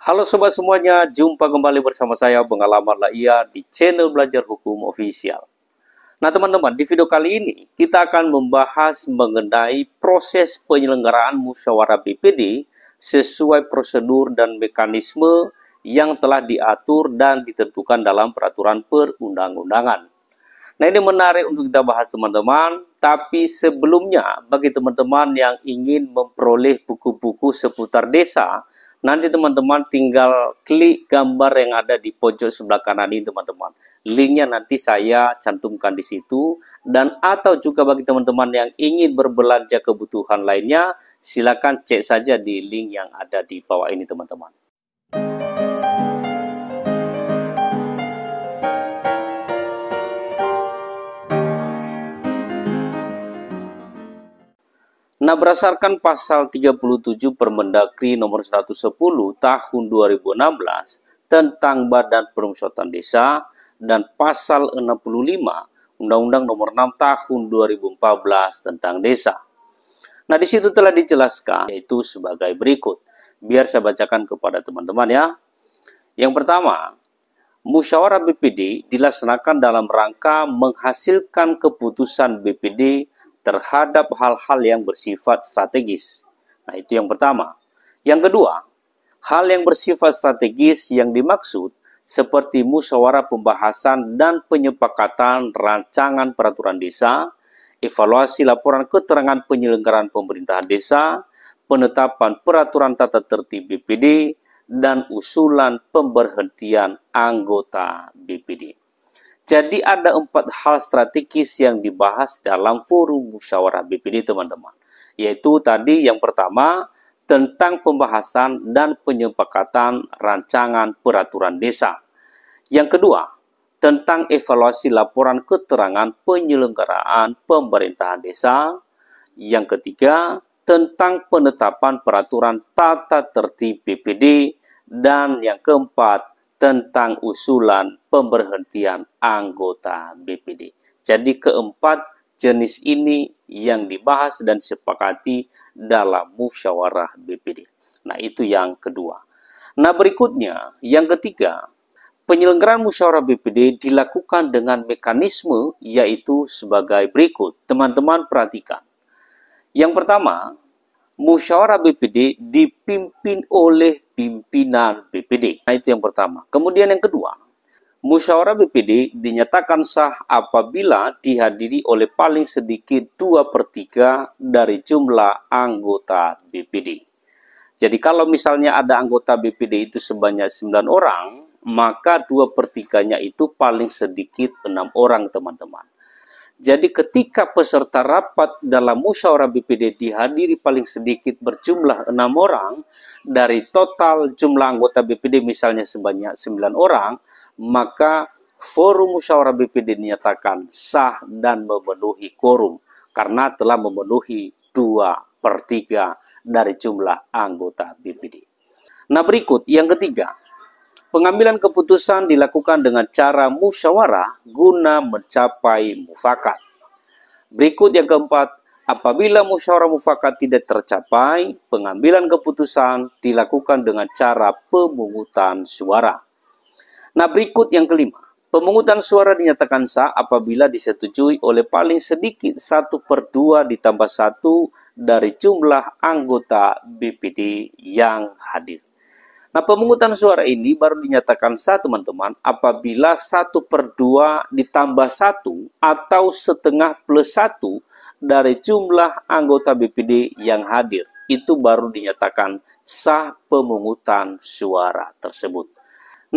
Halo sobat semuanya, jumpa kembali bersama saya Pengalaman Laia di channel Belajar Hukum Official. Nah teman-teman, di video kali ini kita akan membahas mengenai proses penyelenggaraan musyawarah BPD sesuai prosedur dan mekanisme yang telah diatur dan ditentukan dalam peraturan perundang-undangan. Nah ini menarik untuk kita bahas teman-teman, tapi sebelumnya bagi teman-teman yang ingin memperoleh buku-buku seputar desa, nanti teman-teman tinggal klik gambar yang ada di pojok sebelah kanan ini teman-teman. Linknya nanti saya cantumkan di situ, dan atau juga bagi teman-teman yang ingin berbelanja kebutuhan lainnya, silakan cek saja di link yang ada di bawah ini teman-teman. Nah, berdasarkan pasal 37 Permendagri nomor 110 tahun 2016 tentang Badan Permusyawaratan Desa dan pasal 65 Undang-Undang nomor 6 tahun 2014 tentang desa. Nah, di situ telah dijelaskan yaitu sebagai berikut. Biar saya bacakan kepada teman-teman ya. Yang pertama, musyawarah BPD dilaksanakan dalam rangka menghasilkan keputusan BPD terhadap hal-hal yang bersifat strategis. Nah, itu yang pertama. Yang kedua, hal yang bersifat strategis yang dimaksud seperti musyawarah pembahasan dan penyepakatan rancangan peraturan desa, evaluasi laporan keterangan penyelenggaraan pemerintahan desa, penetapan peraturan tata tertib BPD, dan usulan pemberhentian anggota BPD. Jadi ada 4 hal strategis yang dibahas dalam forum musyawarah BPD teman-teman. Yaitu tadi yang pertama tentang pembahasan dan penyepakatan rancangan peraturan desa. Yang kedua tentang evaluasi laporan keterangan penyelenggaraan pemerintahan desa. Yang ketiga tentang penetapan peraturan tata tertib BPD. Dan yang keempat tentang usulan pemberhentian anggota BPD. Jadi keempat jenis ini yang dibahas dan disepakati dalam musyawarah BPD. Nah itu yang kedua. Nah berikutnya yang ketiga, penyelenggaraan musyawarah BPD dilakukan dengan mekanisme yaitu sebagai berikut. Teman-teman perhatikan. Yang pertama, musyawarah BPD dipimpin oleh pimpinan BPD. Nah, itu yang pertama. Kemudian yang kedua, musyawarah BPD dinyatakan sah apabila dihadiri oleh paling sedikit 2/3 dari jumlah anggota BPD. Jadi kalau misalnya ada anggota BPD itu sebanyak 9 orang, maka 2/3-nya itu paling sedikit 6 orang teman-teman. Jadi ketika peserta rapat dalam musyawarah BPD dihadiri paling sedikit berjumlah 6 orang, dari total jumlah anggota BPD misalnya sebanyak 9 orang, maka forum musyawarah BPD dinyatakan sah dan memenuhi quorum, karena telah memenuhi 2/3 dari jumlah anggota BPD. Nah berikut yang ketiga. Pengambilan keputusan dilakukan dengan cara musyawarah guna mencapai mufakat. Berikut yang keempat, apabila musyawarah mufakat tidak tercapai, pengambilan keputusan dilakukan dengan cara pemungutan suara. Nah berikut yang kelima, pemungutan suara dinyatakan sah apabila disetujui oleh paling sedikit 1/2 ditambah 1 dari jumlah anggota BPD yang hadir. Nah, pemungutan suara ini baru dinyatakan sah teman-teman apabila 1/2 ditambah 1 atau setengah plus 1 dari jumlah anggota BPD yang hadir. Itu baru dinyatakan sah pemungutan suara tersebut.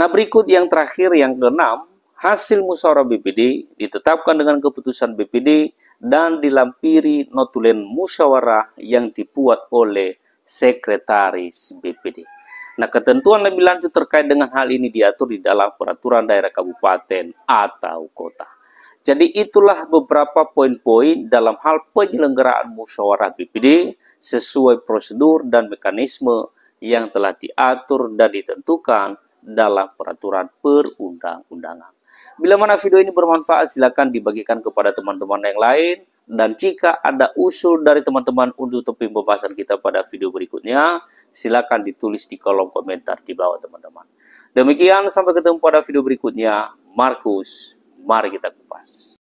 Nah, berikut yang terakhir yang keenam, hasil musyawarah BPD ditetapkan dengan keputusan BPD dan dilampiri notulen musyawarah yang dibuat oleh sekretaris BPD. Nah, ketentuan lebih lanjut terkait dengan hal ini diatur di dalam peraturan daerah kabupaten atau kota. Jadi itulah beberapa poin-poin dalam hal penyelenggaraan musyawarah BPD sesuai prosedur dan mekanisme yang telah diatur dan ditentukan dalam peraturan perundang-undangan. Bila mana video ini bermanfaat, silakan dibagikan kepada teman-teman yang lain. Dan jika ada usul dari teman-teman untuk topik pembahasan kita pada video berikutnya, silakan ditulis di kolom komentar di bawah teman-teman. Demikian, sampai ketemu pada video berikutnya. Markus, mari kita kupas.